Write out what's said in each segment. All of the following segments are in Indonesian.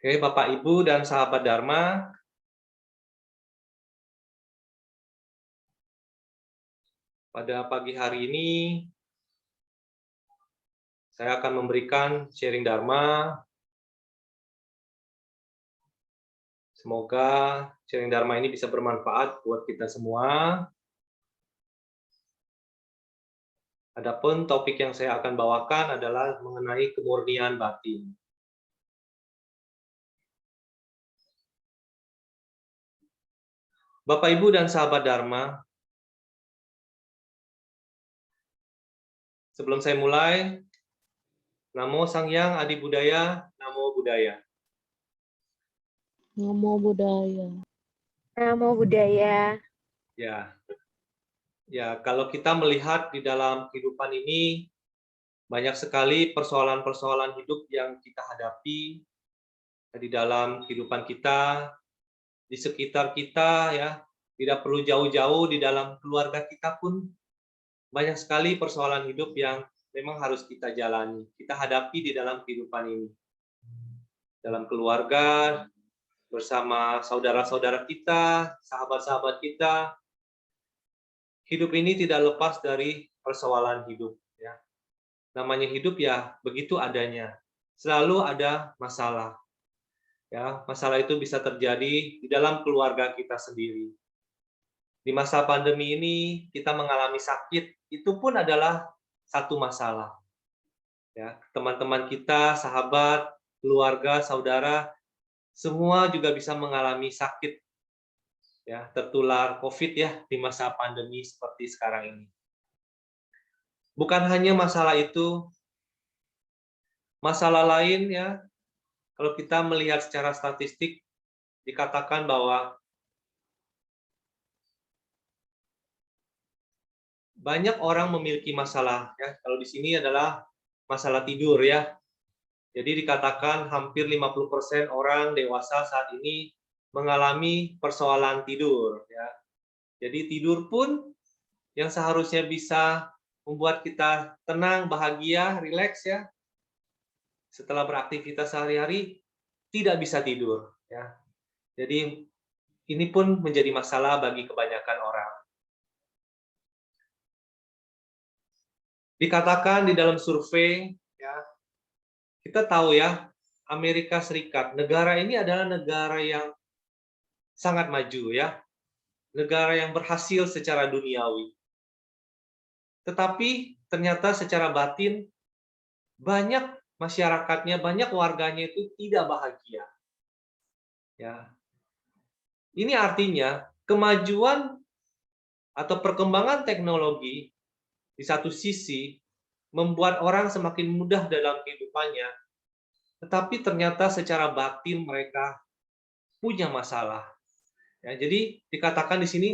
Oke, Bapak, Ibu, dan sahabat Dharma, pada pagi hari ini saya akan memberikan sharing Dharma. Semoga sharing Dharma ini bisa bermanfaat buat kita semua. Adapun topik yang saya akan bawakan adalah mengenai kemurnian batin. Bapak, Ibu, dan sahabat Dharma, sebelum saya mulai, Namo Sang Hyang Adi Budaya, Namo Buddhaya. Namo Buddhaya. Namo Buddhaya. Ya, kalau kita melihat di dalam kehidupan ini, banyak sekali persoalan-persoalan hidup yang kita hadapi di dalam kehidupan kita, di sekitar kita, ya, tidak perlu jauh-jauh, di dalam keluarga kita pun banyak sekali persoalan hidup yang memang harus kita jalani, kita hadapi di dalam kehidupan ini. Dalam keluarga, bersama saudara-saudara kita, sahabat-sahabat kita, hidup ini tidak lepas dari persoalan hidup. Ya. Namanya hidup ya begitu adanya, selalu ada masalah. Ya, masalah itu bisa terjadi di dalam keluarga kita sendiri. Di masa pandemi ini kita mengalami sakit, itu pun adalah satu masalah. Ya, teman-teman kita, sahabat, keluarga, saudara, semua juga bisa mengalami sakit, ya, tertular COVID ya di masa pandemi seperti sekarang ini. Bukan hanya masalah itu, masalah lain ya. Kalau kita melihat secara statistik, dikatakan bahwa banyak orang memiliki masalah. Ya. Kalau di sini adalah masalah tidur ya. Jadi dikatakan hampir 50% orang dewasa saat ini mengalami persoalan tidur. Ya. Jadi tidur pun yang seharusnya bisa membuat kita tenang, bahagia, rileks ya. Setelah beraktivitas sehari-hari, tidak bisa tidur. Ya. Jadi ini pun menjadi masalah bagi kebanyakan orang. Dikatakan di dalam survei, ya, kita tahu ya, Amerika Serikat, negara ini adalah negara yang sangat maju ya, negara yang berhasil secara duniawi. Tetapi ternyata secara batin, banyak masyarakatnya, banyak warganya itu tidak bahagia. Ya. Ini artinya kemajuan atau perkembangan teknologi di satu sisi membuat orang semakin mudah dalam kehidupannya, tetapi ternyata secara batin mereka punya masalah. Ya, jadi dikatakan di sini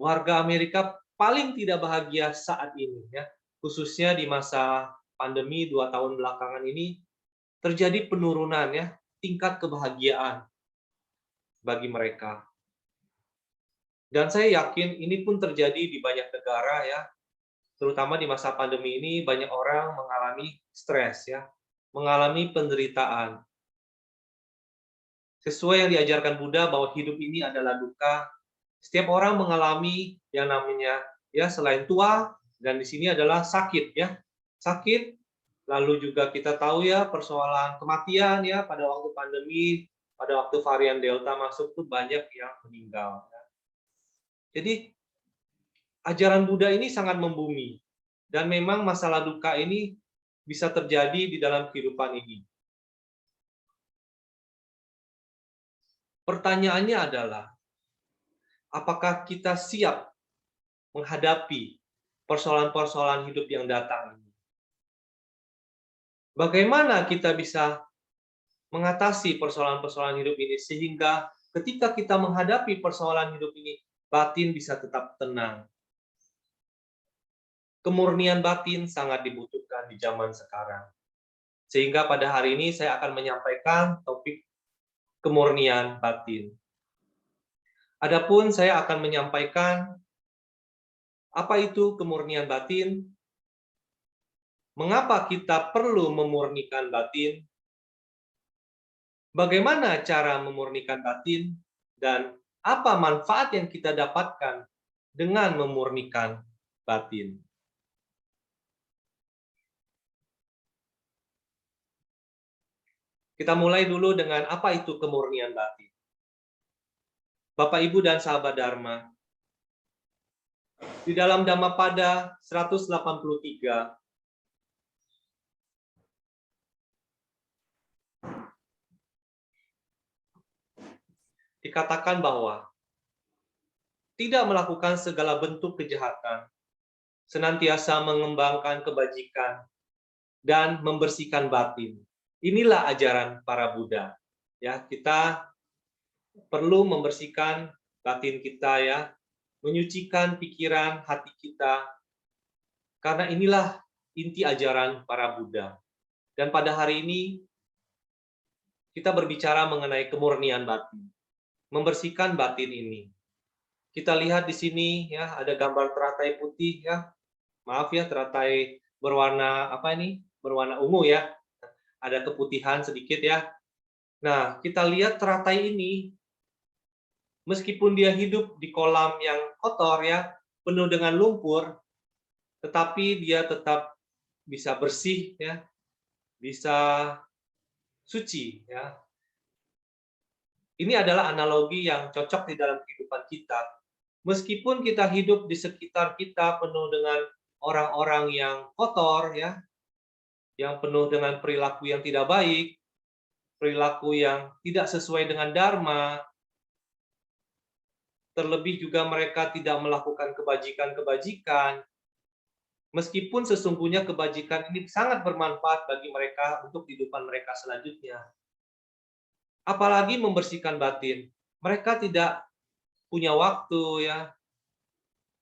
warga Amerika paling tidak bahagia saat ini, ya, khususnya di masa pandemi 2 tahun belakangan ini terjadi penurunan ya tingkat kebahagiaan bagi mereka. Dan saya yakin ini pun terjadi di banyak negara ya, terutama di masa pandemi ini banyak orang mengalami stres ya, mengalami penderitaan. Sesuai yang diajarkan Buddha bahwa hidup ini adalah duka, setiap orang mengalami yang namanya ya selain tua dan di sini adalah sakit ya. Sakit, lalu juga kita tahu ya persoalan kematian ya pada waktu pandemi, pada waktu varian Delta masuk tuh banyak yang meninggal. Jadi ajaran Buddha ini sangat membumi dan memang masalah duka ini bisa terjadi di dalam kehidupan ini. Pertanyaannya adalah, apakah kita siap menghadapi persoalan-persoalan hidup yang datang ini? Bagaimana kita bisa mengatasi persoalan-persoalan hidup ini sehingga ketika kita menghadapi persoalan hidup ini, batin bisa tetap tenang. Kemurnian batin sangat dibutuhkan di zaman sekarang. Sehingga pada hari ini saya akan menyampaikan topik kemurnian batin. Adapun saya akan menyampaikan apa itu kemurnian batin, mengapa kita perlu memurnikan batin, Bagaimana cara memurnikan batin dan apa manfaat yang kita dapatkan dengan memurnikan batin? Kita mulai dulu dengan apa itu kemurnian batin. Bapak, Ibu, dan sahabat Dharma, di dalam Dhammapada 183, dikatakan bahwa tidak melakukan segala bentuk kejahatan, senantiasa mengembangkan kebajikan, dan membersihkan batin. Inilah ajaran para Buddha. Ya, kita perlu membersihkan batin kita ya, menyucikan pikiran hati kita, karena inilah inti ajaran para Buddha. Dan pada hari ini kita berbicara mengenai kemurnian batin, membersihkan batin ini. Kita lihat di sini ya, ada gambar teratai putih ya. Maaf ya, teratai berwarna apa ini? Berwarna ungu ya. Ada keputihan sedikit ya. Nah, kita lihat teratai ini meskipun dia hidup di kolam yang kotor ya, penuh dengan lumpur, tetapi dia tetap bisa bersih ya, bisa suci ya. Ini adalah analogi yang cocok di dalam kehidupan kita. Meskipun kita hidup di sekitar kita penuh dengan orang-orang yang kotor ya, yang penuh dengan perilaku yang tidak baik, perilaku yang tidak sesuai dengan dharma, terlebih juga mereka tidak melakukan kebajikan-kebajikan, meskipun sesungguhnya kebajikan ini sangat bermanfaat bagi mereka untuk kehidupan mereka selanjutnya. Apalagi membersihkan batin. Mereka tidak punya waktu ya,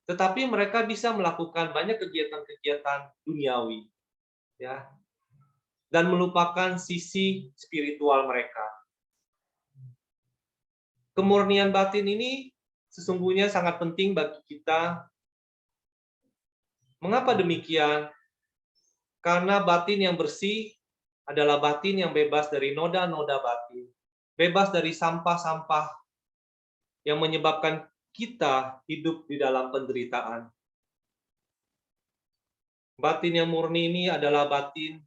tetapi mereka bisa melakukan banyak kegiatan-kegiatan duniawi ya, dan melupakan sisi spiritual mereka. Kemurnian batin ini sesungguhnya sangat penting bagi kita. Mengapa demikian? Karena batin yang bersih adalah batin yang bebas dari noda-noda batin, bebas dari sampah-sampah yang menyebabkan kita hidup di dalam penderitaan. Batin yang murni ini adalah batin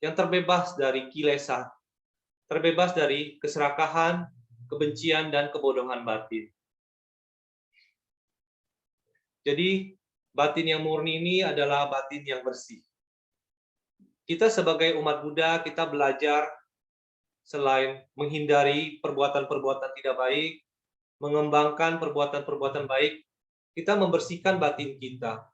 yang terbebas dari kilesa, terbebas dari keserakahan, kebencian, dan kebodohan batin. Jadi, batin yang murni ini adalah batin yang bersih. Kita sebagai umat Buddha, kita belajar selain menghindari perbuatan-perbuatan tidak baik, mengembangkan perbuatan-perbuatan baik, kita membersihkan batin kita.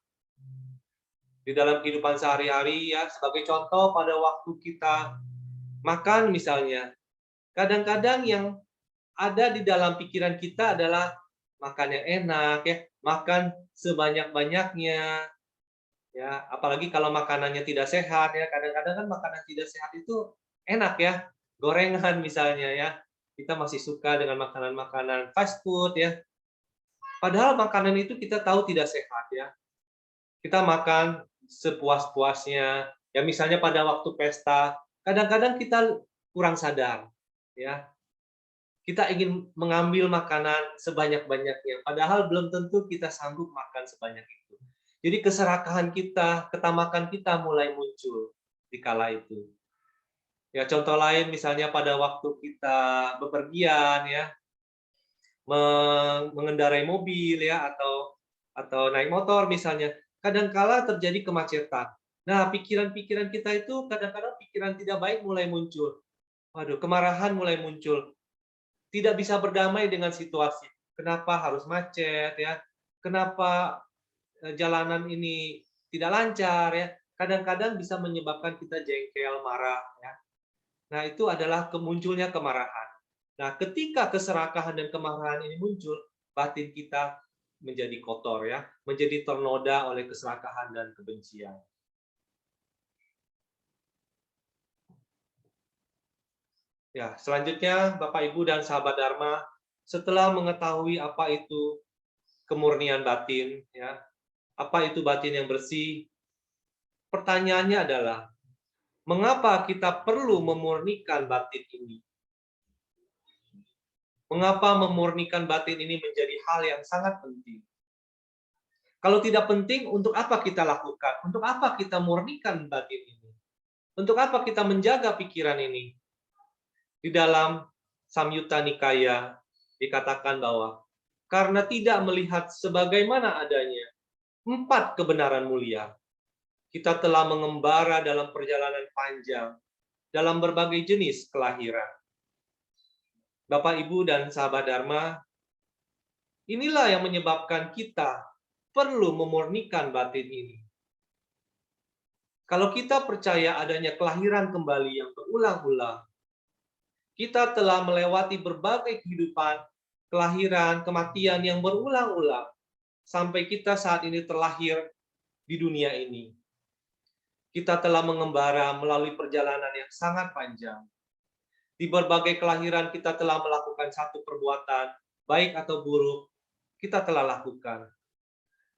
Di dalam kehidupan sehari-hari, ya, sebagai contoh pada waktu kita makan misalnya, kadang-kadang yang ada di dalam pikiran kita adalah makan yang enak, ya, makan sebanyak-banyaknya, ya, apalagi kalau makanannya tidak sehat, ya, kadang-kadang kan makanan tidak sehat itu enak ya, gorengan misalnya ya, kita masih suka dengan makanan-makanan fast food ya, padahal makanan itu kita tahu tidak sehat ya, kita makan sepuas-puasnya, ya misalnya pada waktu pesta, kadang-kadang kita kurang sadar, ya, kita ingin mengambil makanan sebanyak-banyaknya, padahal belum tentu kita sanggup makan sebanyak itu. Jadi keserakahan kita, ketamakan kita mulai muncul di kala itu. Ya, contoh lain misalnya pada waktu kita bepergian ya, mengendarai mobil ya, atau naik motor misalnya, kadangkala terjadi kemacetan. Nah, pikiran-pikiran kita itu kadang-kadang pikiran tidak baik mulai muncul. Waduh, kemarahan mulai muncul. Tidak bisa berdamai dengan situasi. Kenapa harus macet ya? Kenapa jalanan ini tidak lancar ya? Kadang-kadang bisa menyebabkan kita jengkel, marah ya. Nah, itu adalah kemunculnya kemarahan. Nah, ketika keserakahan dan kemarahan ini muncul, batin kita menjadi kotor ya, menjadi ternoda oleh keserakahan dan kebencian. Ya, selanjutnya Bapak Ibu dan sahabat Dharma, setelah mengetahui apa itu kemurnian batin ya, apa itu batin yang bersih, pertanyaannya adalah Mengapa kita perlu memurnikan batin ini? Mengapa memurnikan batin ini menjadi hal yang sangat penting? Kalau tidak penting, untuk apa kita lakukan? Untuk apa kita murnikan batin ini? Untuk apa kita menjaga pikiran ini? Di dalam Samyutta Nikaya dikatakan bahwa karena tidak melihat sebagaimana adanya 4 kebenaran mulia, kita telah mengembara dalam perjalanan panjang, dalam berbagai jenis kelahiran. Bapak, Ibu, dan sahabat Dharma, inilah yang menyebabkan kita perlu memurnikan batin ini. Kalau kita percaya adanya kelahiran kembali yang berulang-ulang, kita telah melewati berbagai kehidupan, kelahiran, kematian yang berulang-ulang, sampai kita saat ini terlahir di dunia ini. Kita telah mengembara melalui perjalanan yang sangat panjang. Di berbagai kelahiran kita telah melakukan satu perbuatan, baik atau buruk, kita telah lakukan.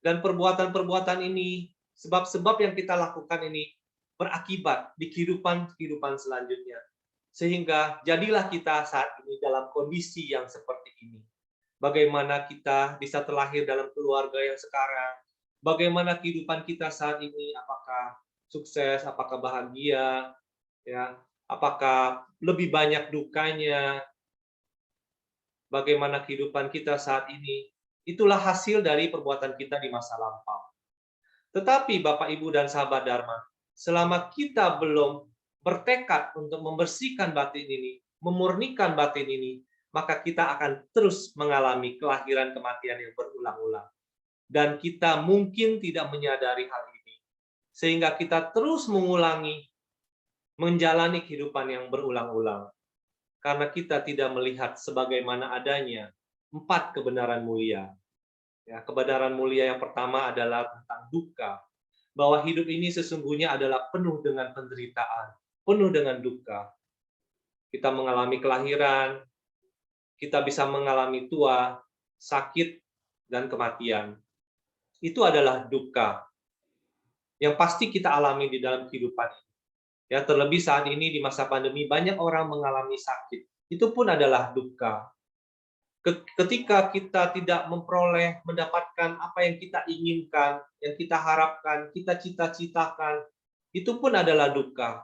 Dan perbuatan-perbuatan ini, sebab-sebab yang kita lakukan ini, berakibat di kehidupan selanjutnya. Sehingga jadilah kita saat ini dalam kondisi yang seperti ini. Bagaimana kita bisa terlahir dalam keluarga yang sekarang, bagaimana kehidupan kita saat ini, apakah sukses, apakah bahagia, ya, apakah lebih banyak dukanya, bagaimana kehidupan kita saat ini, itulah hasil dari perbuatan kita di masa lampau. Tetapi Bapak, Ibu, dan sahabat Dharma, selama kita belum bertekad untuk membersihkan batin ini, memurnikan batin ini, maka kita akan terus mengalami kelahiran kematian yang berulang-ulang. Dan kita mungkin tidak menyadari hal ini. Sehingga kita terus menjalani kehidupan yang berulang-ulang. Karena kita tidak melihat sebagaimana adanya 4 kebenaran mulia. Ya, kebenaran mulia yang pertama adalah tentang duka. Bahwa hidup ini sesungguhnya adalah penuh dengan penderitaan, penuh dengan duka. Kita mengalami kelahiran, kita bisa mengalami tua, sakit, dan kematian. Itu adalah duka yang pasti kita alami di dalam kehidupan ini. Ya, terlebih saat ini di masa pandemi banyak orang mengalami sakit. Itu pun adalah duka. Ketika kita tidak mendapatkan apa yang kita inginkan, yang kita harapkan, kita cita-citakan, itu pun adalah duka.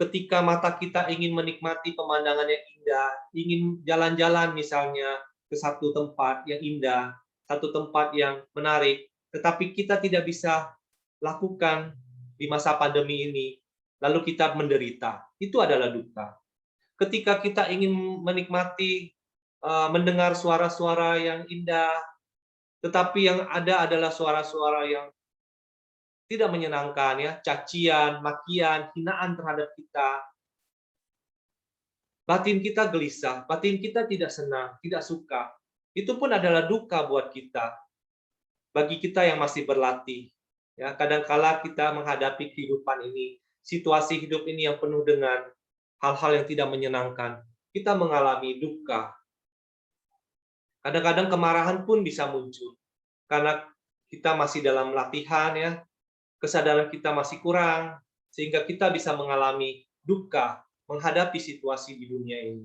Ketika mata kita ingin menikmati pemandangan yang indah, ingin jalan-jalan misalnya ke satu tempat yang indah, satu tempat yang menarik, tetapi kita tidak bisa lakukan di masa pandemi ini, lalu kita menderita. Itu adalah duka. Ketika kita ingin menikmati mendengar suara-suara yang indah, tetapi yang ada adalah suara-suara yang tidak menyenangkan, ya, cacian, makian, hinaan terhadap kita. Batin kita gelisah, batin kita tidak senang, tidak suka. Itu pun adalah duka buat kita. Bagi kita yang masih berlatih, ya, kadangkala kita menghadapi kehidupan ini, situasi hidup ini yang penuh dengan hal-hal yang tidak menyenangkan. Kita mengalami duka. Kadang-kadang kemarahan pun bisa muncul karena kita masih dalam latihan, ya, kesadaran kita masih kurang sehingga kita bisa mengalami duka menghadapi situasi di dunia ini.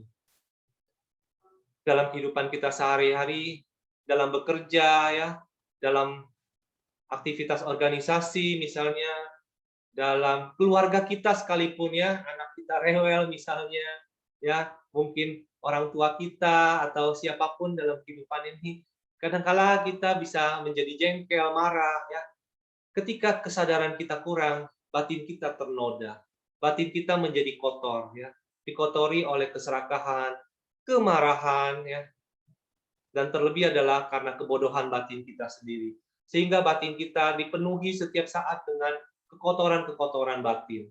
Dalam kehidupan kita sehari-hari, dalam bekerja, ya, dalam aktivitas organisasi misalnya, dalam keluarga kita sekalipun, ya, anak kita rewel misalnya, ya, mungkin orang tua kita atau siapapun dalam kehidupan ini, kadangkala kita bisa menjadi jengkel, marah, ya. Ketika kesadaran kita kurang, batin kita ternoda, batin kita menjadi kotor, ya, dikotori oleh keserakahan, kemarahan, ya, dan terlebih adalah karena kebodohan batin kita sendiri, sehingga batin kita dipenuhi setiap saat dengan kekotoran-kekotoran batin.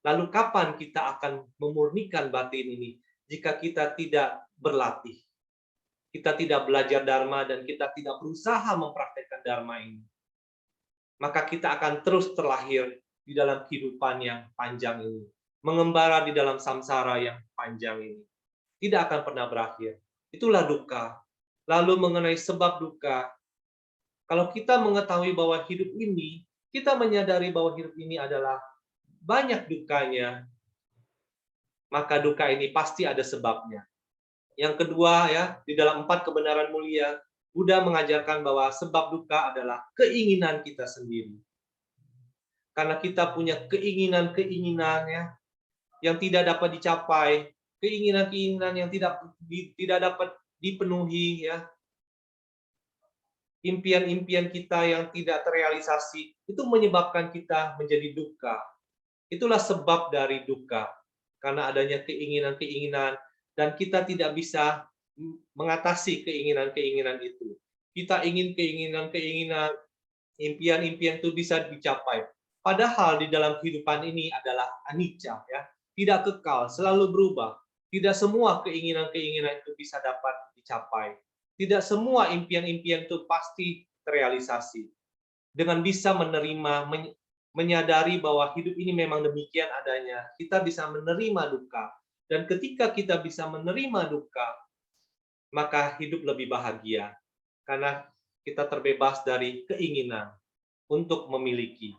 Lalu kapan kita akan memurnikan batin ini jika kita tidak berlatih? Kita tidak belajar Dharma dan kita tidak berusaha mempraktekkan Dharma ini. Maka kita akan terus terlahir di dalam kehidupan yang panjang ini. Mengembara di dalam samsara yang panjang ini. Tidak akan pernah berakhir. Itulah duka. Lalu mengenai sebab duka, kalau kita mengetahui bahwa hidup ini, kita menyadari bahwa hidup ini adalah banyak dukanya, maka duka ini pasti ada sebabnya. Yang kedua ya, di dalam 4 kebenaran mulia, Buddha mengajarkan bahwa sebab duka adalah keinginan kita sendiri. Karena kita punya keinginan-keinginan ya, yang tidak dapat dicapai, keinginan-keinginan yang tidak dapat dipenuhi ya, impian-impian kita yang tidak terrealisasi, itu menyebabkan kita menjadi duka. Itulah sebab dari duka, karena adanya keinginan-keinginan dan kita tidak bisa mengatasi keinginan-keinginan itu. Kita ingin keinginan-keinginan, impian-impian itu bisa dicapai. Padahal di dalam kehidupan ini adalah anicca ya, tidak kekal, selalu berubah. Tidak semua keinginan-keinginan itu bisa dapat dicapai. Tidak semua impian-impian itu pasti terrealisasi. Dengan bisa menerima, menyadari bahwa hidup ini memang demikian adanya, kita bisa menerima duka. Dan ketika kita bisa menerima duka, maka hidup lebih bahagia. Karena kita terbebas dari keinginan untuk memiliki.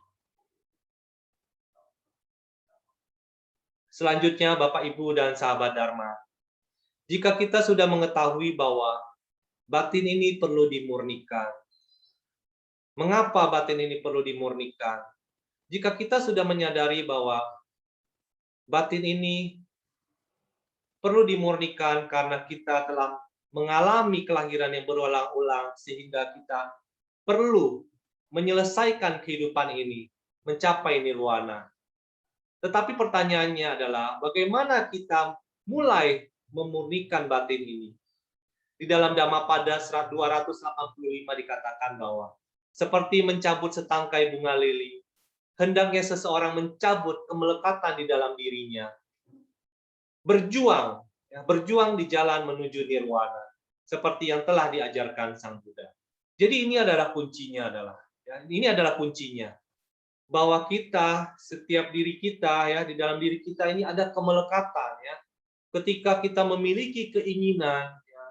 Selanjutnya, Bapak, Ibu, dan sahabat Dharma, jika kita sudah mengetahui bahwa batin ini perlu dimurnikan, mengapa batin ini perlu dimurnikan? Jika kita sudah menyadari bahwa batin ini perlu dimurnikan karena kita telah mengalami kelahiran yang berulang-ulang, sehingga kita perlu menyelesaikan kehidupan ini, mencapai nirwana. Tetapi pertanyaannya adalah, bagaimana kita mulai memurnikan batin ini? Di dalam Dhammapada 285 dikatakan bahwa, seperti mencabut setangkai bunga lili, hendaknya seseorang mencabut kemelekatan di dalam dirinya. Berjuang, ya, berjuang di jalan menuju nirwana, seperti yang telah diajarkan Sang Buddha. Jadi ini adalah kuncinya, ini adalah kuncinya. Bahwa kita, setiap diri kita ya, di dalam diri kita ini ada kemelekatan ya. Ketika kita memiliki keinginan ya,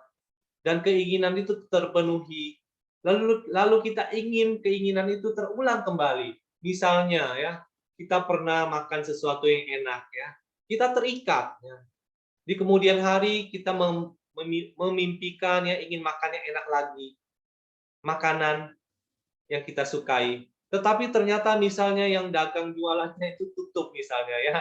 dan keinginan itu terpenuhi, lalu kita ingin keinginan itu terulang kembali. Misalnya ya, kita pernah makan sesuatu yang enak ya, kita terikat ya. Di kemudian hari kita memimpikan ya, ingin makan yang enak lagi, makanan yang kita sukai. Tetapi ternyata misalnya yang dagang jualannya itu tutup misalnya ya,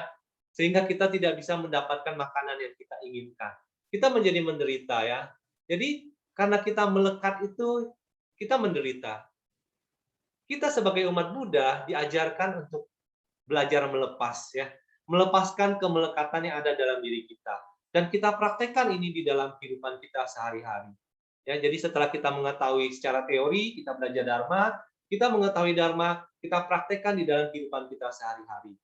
sehingga kita tidak bisa mendapatkan makanan yang kita inginkan. Kita menjadi menderita ya. Jadi karena kita melekat itu, kita menderita. Kita sebagai umat Buddha diajarkan untuk belajar melepas ya, melepaskan kemelekatan yang ada dalam diri kita. Dan kita praktekkan ini di dalam kehidupan kita sehari-hari. Ya, jadi setelah kita mengetahui secara teori, kita belajar Dharma, kita mengetahui Dharma, kita praktekkan di dalam kehidupan kita sehari-hari.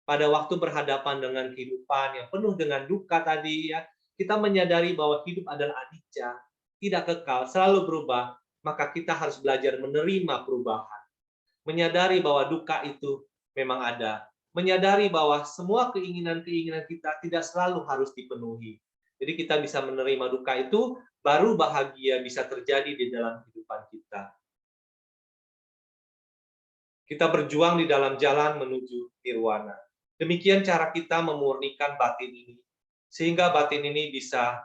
Pada waktu berhadapan dengan kehidupan yang penuh dengan duka tadi, ya, kita menyadari bahwa hidup adalah anicca, tidak kekal, selalu berubah, maka kita harus belajar menerima perubahan. Menyadari bahwa duka itu memang ada. Menyadari bahwa semua keinginan-keinginan kita tidak selalu harus dipenuhi. Jadi kita bisa menerima duka itu, baru bahagia bisa terjadi di dalam kehidupan kita. Kita berjuang di dalam jalan menuju nirwana. Demikian cara kita memurnikan batin ini, sehingga batin ini bisa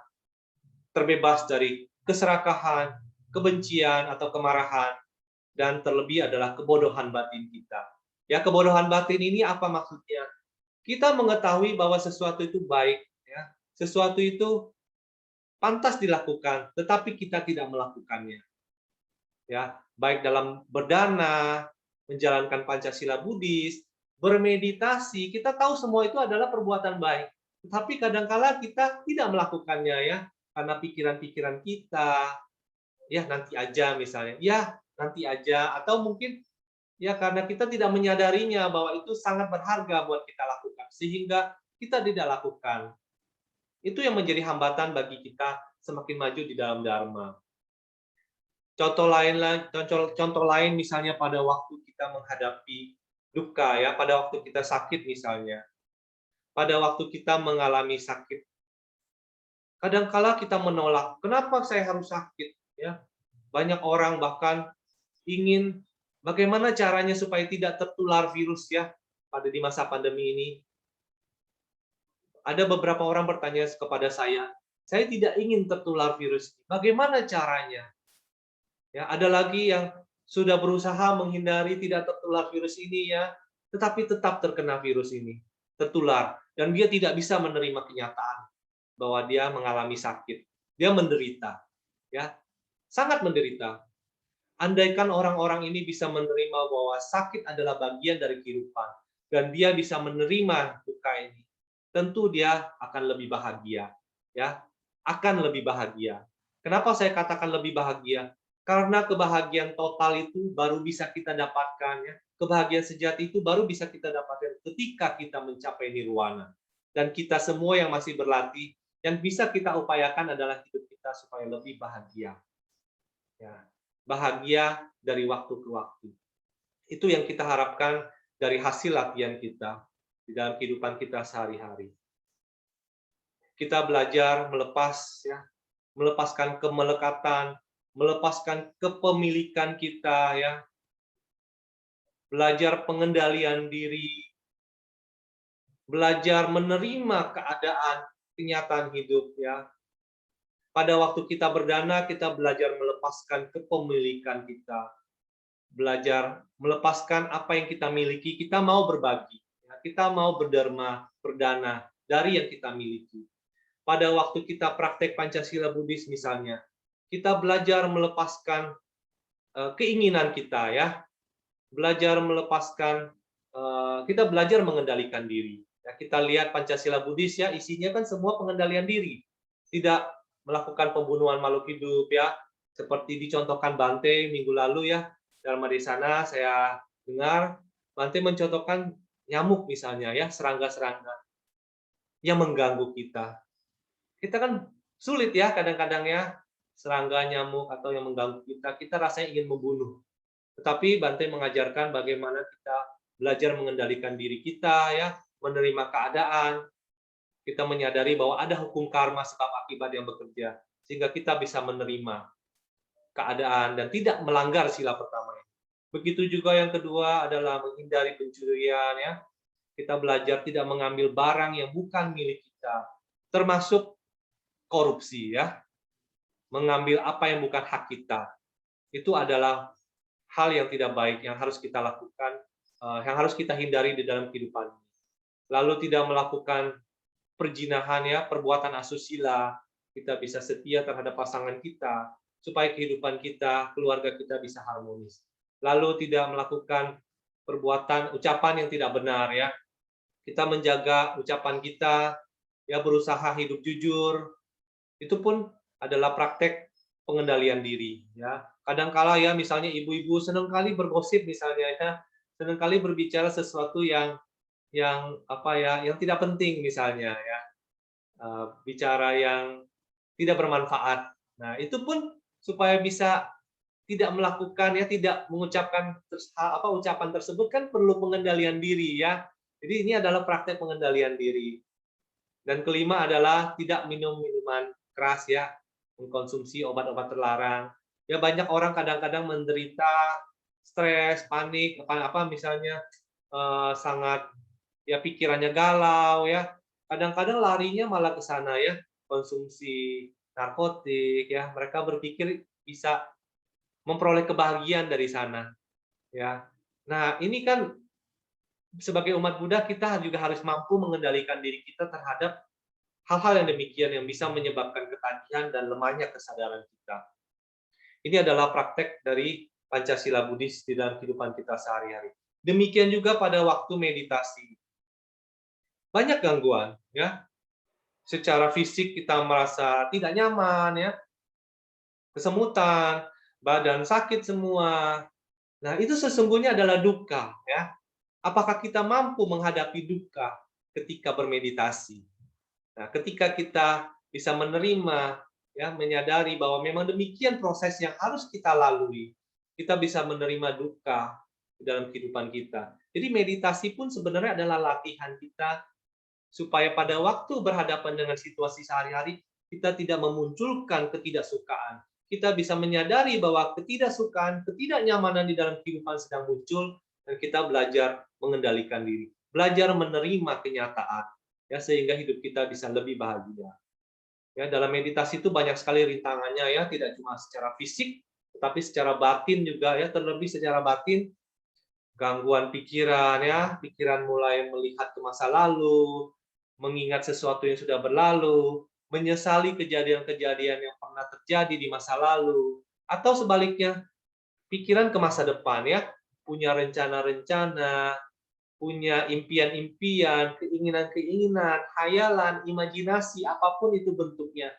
terbebas dari keserakahan, kebencian atau kemarahan, dan terlebih adalah kebodohan batin kita. Ya, kebodohan batin ini apa maksudnya? Kita mengetahui bahwa sesuatu itu baik, ya, sesuatu itu pantas dilakukan, tetapi kita tidak melakukannya. Ya, baik dalam berdana, menjalankan Pancasila Buddhis, bermeditasi, kita tahu semua itu adalah perbuatan baik. Tetapi kadangkala kita tidak melakukannya ya, karena pikiran-pikiran kita, ya nanti aja misalnya, ya nanti aja, atau mungkin ya karena kita tidak menyadarinya bahwa itu sangat berharga buat kita lakukan, sehingga kita tidak lakukan. Itu yang menjadi hambatan bagi kita semakin maju di dalam Dharma. Contoh lain misalnya pada waktu kita menghadapi duka ya, pada waktu kita sakit misalnya. Pada waktu kita mengalami sakit. Kadangkala kita menolak, kenapa saya harus sakit ya? Banyak orang bahkan ingin bagaimana caranya supaya tidak tertular virus ya. pada di masa pandemi ini, ada beberapa orang bertanya kepada saya tidak ingin tertular virus ini. Bagaimana caranya? Ya, ada lagi yang sudah berusaha menghindari tidak tertular virus ini ya, tetapi tetap terkena virus ini, tertular dan dia tidak bisa menerima kenyataan bahwa dia mengalami sakit. Dia menderita, ya, sangat menderita. Andaikan orang-orang ini bisa menerima bahwa sakit adalah bagian dari kehidupan dan dia bisa menerima duka ini, tentu dia akan lebih bahagia, ya, akan lebih bahagia. Kenapa saya katakan lebih bahagia? Karena kebahagiaan total itu baru bisa kita dapatkan, ya. Kebahagiaan sejati itu baru bisa kita dapatkan ketika kita mencapai nirwana. Dan kita semua yang masih berlatih, yang bisa kita upayakan adalah hidup kita supaya lebih bahagia. Ya, bahagia dari waktu ke waktu. Itu yang kita harapkan dari hasil latihan kita di dalam kehidupan kita sehari-hari. Kita belajar melepas, ya, melepaskan kemelekatan, melepaskan kepemilikan kita, ya, belajar pengendalian diri, belajar menerima keadaan kenyataan hidup, ya. Pada waktu kita berdana, kita belajar melepaskan kepemilikan kita, belajar melepaskan apa yang kita miliki, kita mau berbagi, ya, kita mau berderma, berdana dari yang kita miliki. Pada waktu kita praktek Pancasila Buddhis misalnya, kita belajar melepaskan keinginan kita, ya, belajar melepaskan, kita belajar mengendalikan diri. Ya, kita lihat Pancasila Buddhis ya, isinya kan semua pengendalian diri, tidak melakukan pembunuhan makhluk hidup, ya, seperti dicontohkan Bante minggu lalu ya, dalam di sana saya dengar Bante mencontohkan nyamuk misalnya ya, serangga-serangga yang mengganggu kita. Kita kan sulit ya kadang-kadang ya, serangga, nyamuk atau yang mengganggu kita, kita rasanya ingin membunuh. Tetapi Bante mengajarkan bagaimana kita belajar mengendalikan diri kita ya, menerima keadaan, kita menyadari bahwa ada hukum karma sebab akibat yang bekerja, sehingga kita bisa menerima keadaan dan tidak melanggar sila pertama. Begitu juga yang kedua adalah menghindari pencurian ya. Kita belajar tidak mengambil barang yang bukan milik kita, termasuk korupsi ya. Mengambil apa yang bukan hak kita. Itu adalah hal yang tidak baik yang harus kita lakukan, yang harus kita hindari di dalam kehidupan. Lalu tidak melakukan perjinahan ya, perbuatan asusila, kita bisa setia terhadap pasangan kita, supaya kehidupan kita, keluarga kita bisa harmonis. Lalu tidak melakukan perbuatan, ucapan yang tidak benar ya. Kita menjaga ucapan kita, ya, berusaha hidup jujur. Itu pun adalah praktek pengendalian diri ya. Kadangkala ya misalnya ibu-ibu senang kali bergosip misalnya ya, senang kali berbicara sesuatu yang apa ya, yang tidak penting misalnya ya. Bicara yang tidak bermanfaat. Nah, itu pun supaya bisa tidak melakukan ya, tidak mengucapkan ucapan tersebut kan perlu pengendalian diri ya. Jadi ini adalah praktek pengendalian diri. Dan kelima adalah tidak minum minuman keras ya, mengkonsumsi obat-obat terlarang. Ya banyak orang kadang-kadang menderita stres, panik, apa misalnya sangat ya pikirannya galau ya. Kadang-kadang larinya malah ke sana ya, konsumsi narkotik ya. Mereka berpikir bisa memperoleh kebahagiaan dari sana ya. Nah, ini kan sebagai umat Buddha kita juga harus mampu mengendalikan diri kita terhadap hal-hal yang demikian yang bisa menyebabkan ketagihan dan lemahnya kesadaran kita. Ini adalah praktek dari Pancasila Buddhis di dalam kehidupan kita sehari-hari. Demikian juga pada waktu meditasi. Banyak gangguan, ya. Secara fisik kita merasa tidak nyaman, ya. Kesemutan, badan sakit semua. Nah, itu sesungguhnya adalah duka, ya. Apakah kita mampu menghadapi duka ketika bermeditasi? Nah, ketika kita bisa menerima, ya, menyadari bahwa memang demikian proses yang harus kita lalui, kita bisa menerima duka di dalam kehidupan kita. Jadi meditasi pun sebenarnya adalah latihan kita supaya pada waktu berhadapan dengan situasi sehari-hari, kita tidak memunculkan ketidaksukaan. Kita bisa menyadari bahwa ketidaksukaan, ketidaknyamanan di dalam kehidupan sedang muncul, dan kita belajar mengendalikan diri. belajar menerima kenyataan, ya, sehingga hidup kita bisa lebih bahagia. Ya, dalam meditasi itu banyak sekali rintangannya, ya, tidak cuma secara fisik, tetapi secara batin juga, ya, terlebih secara batin, gangguan pikiran, ya, pikiran mulai melihat ke masa lalu, mengingat sesuatu yang sudah berlalu, menyesali kejadian-kejadian yang pernah terjadi di masa lalu, atau sebaliknya, pikiran ke masa depan, ya, punya rencana-rencana, punya impian-impian, keinginan-keinginan, hayalan, imajinasi, apapun itu bentuknya.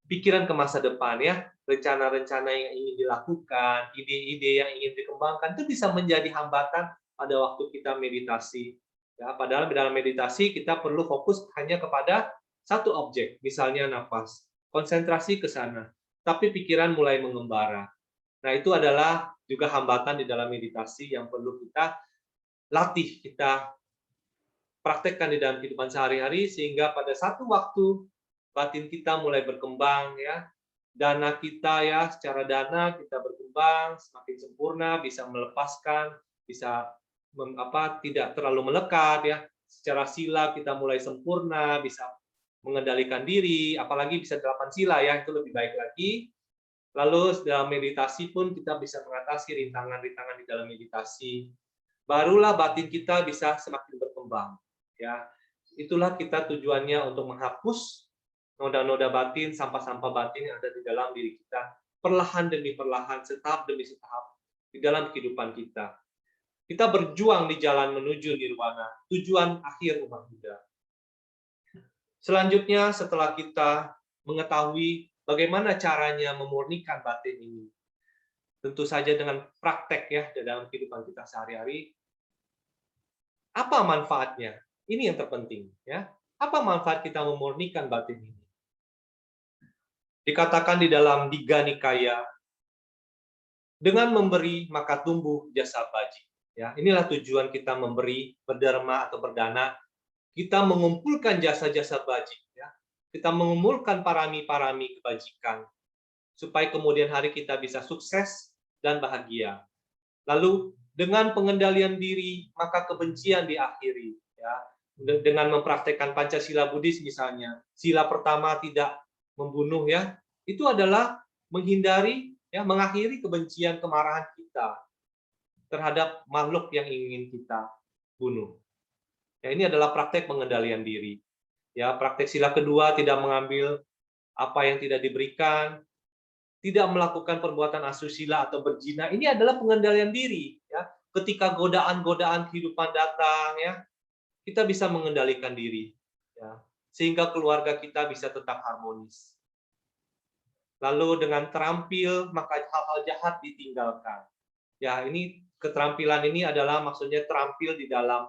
Pikiran ke masa depan, ya, rencana-rencana yang ingin dilakukan, ide-ide yang ingin dikembangkan, itu bisa menjadi hambatan pada waktu kita meditasi. Ya, padahal dalam meditasi kita perlu fokus hanya kepada satu objek, misalnya nafas. Konsentrasi ke sana, tapi pikiran mulai mengembara. Nah, itu adalah juga hambatan di dalam meditasi yang perlu kita latih, kita praktekkan di dalam kehidupan sehari-hari, sehingga pada satu waktu batin kita mulai berkembang, ya, dana kita, ya, secara dana kita berkembang semakin sempurna, bisa melepaskan, bisa tidak terlalu melekat, ya, secara sila kita mulai sempurna, bisa mengendalikan diri, apalagi bisa 8 sila, ya, itu lebih baik lagi. Lalu dalam meditasi pun kita bisa mengatasi rintangan-rintangan di dalam meditasi. Barulah batin kita bisa semakin berkembang. Ya, itulah kita tujuannya untuk menghapus noda-noda batin, sampah-sampah batin yang ada di dalam diri kita, perlahan demi perlahan, setahap demi setahap di dalam kehidupan kita. Kita berjuang di jalan menuju nirwana, tujuan akhir umat Buddha. Selanjutnya, setelah kita mengetahui bagaimana caranya memurnikan batin ini, tentu saja dengan praktek, ya, dalam kehidupan kita sehari-hari. Apa manfaatnya? Ini yang terpenting, ya. Apa manfaat kita memurnikan batin ini? Dikatakan di dalam Digha Nikaya, dengan memberi maka tumbuh jasa baji. Ya, inilah tujuan kita memberi, berderma atau berdana. Kita mengumpulkan jasa-jasa baji, ya. Kita mengumpulkan parami-parami kebajikan, supaya kemudian hari kita bisa sukses dan bahagia. Lalu dengan pengendalian diri, maka kebencian diakhiri. Ya, dengan mempraktekkan Pancasila Buddhis misalnya, sila pertama tidak membunuh, ya, itu adalah menghindari, ya, mengakhiri kebencian, kemarahan kita terhadap makhluk yang ingin kita bunuh. Ya, ini adalah praktek pengendalian diri. Ya, praktek sila kedua tidak mengambil apa yang tidak diberikan, tidak melakukan perbuatan asusila atau berzina. Ini adalah pengendalian diri, ya. Ketika godaan-godaan kehidupan datang, ya, kita bisa mengendalikan diri, ya, sehingga keluarga kita bisa tetap harmonis. Lalu dengan terampil maka hal-hal jahat ditinggalkan. Ya, ini keterampilan ini adalah maksudnya terampil di dalam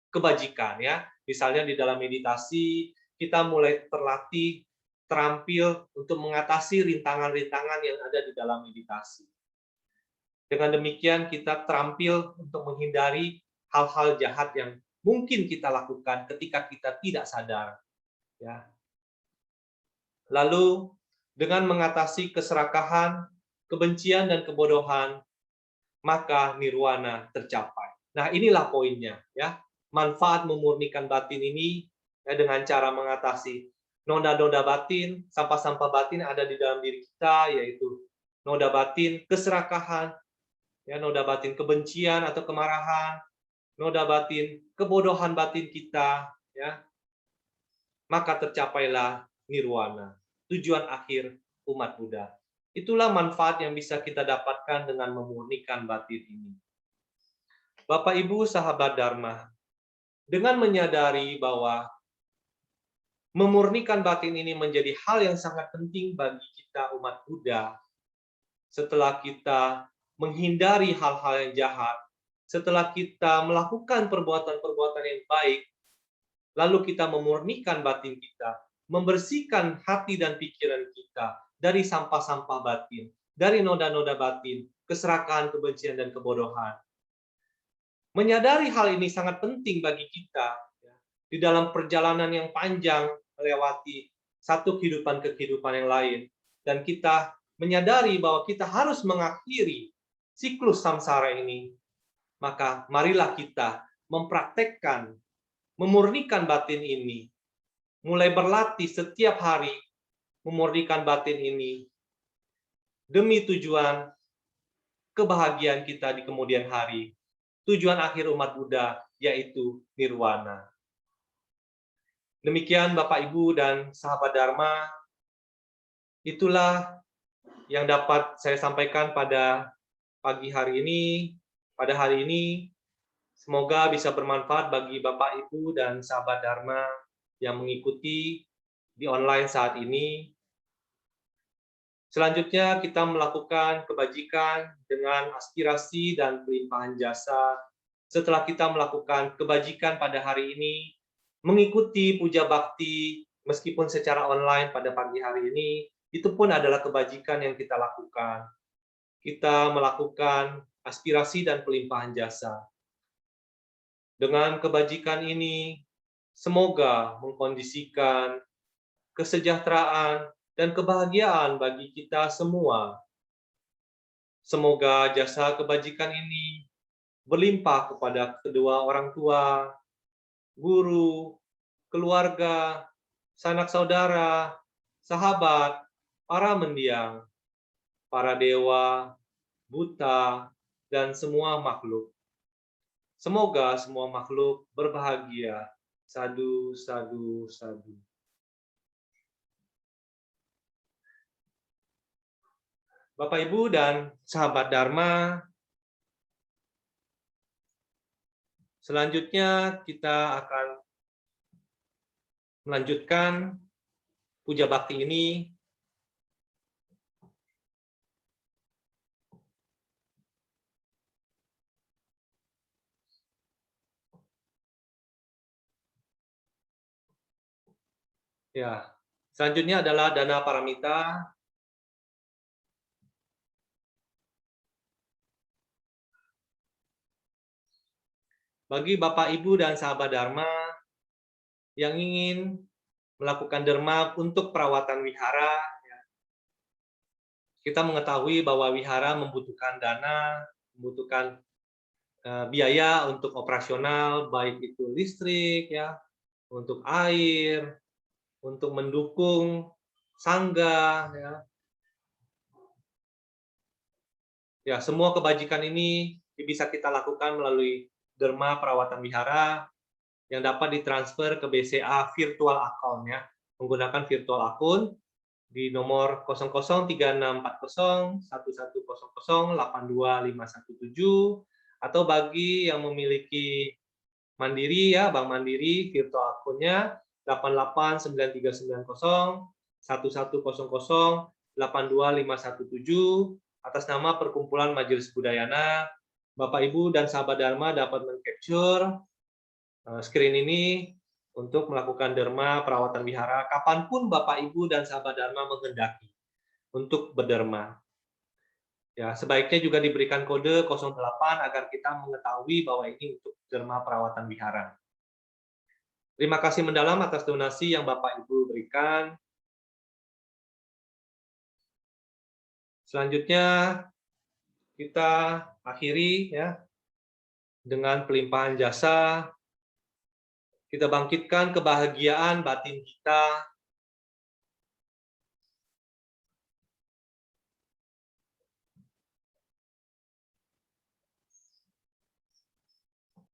kebajikan, ya. Misalnya di dalam meditasi kita mulai terlatih terampil untuk mengatasi rintangan-rintangan yang ada di dalam meditasi. Dengan demikian kita terampil untuk menghindari hal-hal jahat yang mungkin kita lakukan ketika kita tidak sadar, ya. Lalu dengan mengatasi keserakahan, kebencian dan kebodohan, maka nirwana tercapai. Nah, inilah poinnya, ya. Manfaat memurnikan batin ini, ya, dengan cara mengatasi noda-noda batin, sampah-sampah batin yang ada di dalam diri kita, yaitu noda batin keserakahan, ya, noda batin kebencian atau kemarahan, noda batin kebodohan batin kita, ya, maka tercapailah nirwana, tujuan akhir umat Buddha. Itulah manfaat yang bisa kita dapatkan dengan memurnikan batin ini. Bapak, Ibu, sahabat Dharma, dengan menyadari bahwa memurnikan batin ini menjadi hal yang sangat penting bagi kita umat Buddha, setelah kita menghindari hal-hal yang jahat, setelah kita melakukan perbuatan-perbuatan yang baik, lalu kita memurnikan batin kita, membersihkan hati dan pikiran kita dari sampah-sampah batin, dari noda-noda batin, keserakahan, kebencian, dan kebodohan. Menyadari hal ini sangat penting bagi kita, ya, di dalam perjalanan yang panjang melewati satu kehidupan ke kehidupan yang lain. Dan kita menyadari bahwa kita harus mengakhiri siklus samsara ini. Maka marilah kita mempraktekkan memurnikan batin ini, mulai berlatih setiap hari memurnikan batin ini demi tujuan kebahagiaan kita di kemudian hari, tujuan akhir umat Buddha yaitu nirwana. Demikian Bapak Ibu dan sahabat Dharma, itulah yang dapat saya sampaikan pada pagi hari ini, pada hari ini. Semoga bisa bermanfaat bagi Bapak Ibu dan sahabat Dharma yang mengikuti di online saat ini. Selanjutnya kita melakukan kebajikan dengan aspirasi dan pelimpahan jasa. Setelah kita melakukan kebajikan pada hari ini, mengikuti puja bakti meskipun secara online pada pagi hari ini, itu pun adalah kebajikan yang kita lakukan. Kita melakukan aspirasi dan pelimpahan jasa. Dengan kebajikan ini, semoga mengkondisikan kesejahteraan dan kebahagiaan bagi kita semua. Semoga jasa kebajikan ini berlimpah kepada kedua orang tua, guru, keluarga, sanak saudara, sahabat, para mendiang, para dewa, buta, dan semua makhluk. Semoga semua makhluk berbahagia. Sadu, sadu, sadu. Bapak, Ibu, dan sahabat Dharma, selanjutnya kita akan melanjutkan puja bakti ini. Ya, selanjutnya adalah dana paramita. Bagi Bapak, Ibu, dan sahabat Dharma yang ingin melakukan derma untuk perawatan wihara, kita mengetahui bahwa wihara membutuhkan dana, membutuhkan biaya untuk operasional, baik itu listrik, ya, untuk air, untuk mendukung sangga, ya. Ya, semua kebajikan ini bisa kita lakukan melalui derma perawatan wihara yang dapat ditransfer ke BCA virtual account, ya, menggunakan virtual akun di nomor 00364110082517, atau bagi yang memiliki Mandiri, ya, Bank Mandiri, virtual akunnya 8893901100825517 atas nama Perkumpulan Majelis Budayana. Bapak, Ibu, dan sahabat Dharma dapat men-capture screen ini untuk melakukan derma perawatan wihara kapanpun Bapak, Ibu, dan sahabat Dharma menghendaki untuk berderma. Ya, sebaiknya juga diberikan kode 08 agar kita mengetahui bahwa ini untuk derma perawatan wihara. Terima kasih mendalam atas donasi yang Bapak Ibu berikan. Selanjutnya kita akhiri, ya, dengan pelimpahan jasa. Kita bangkitkan kebahagiaan batin kita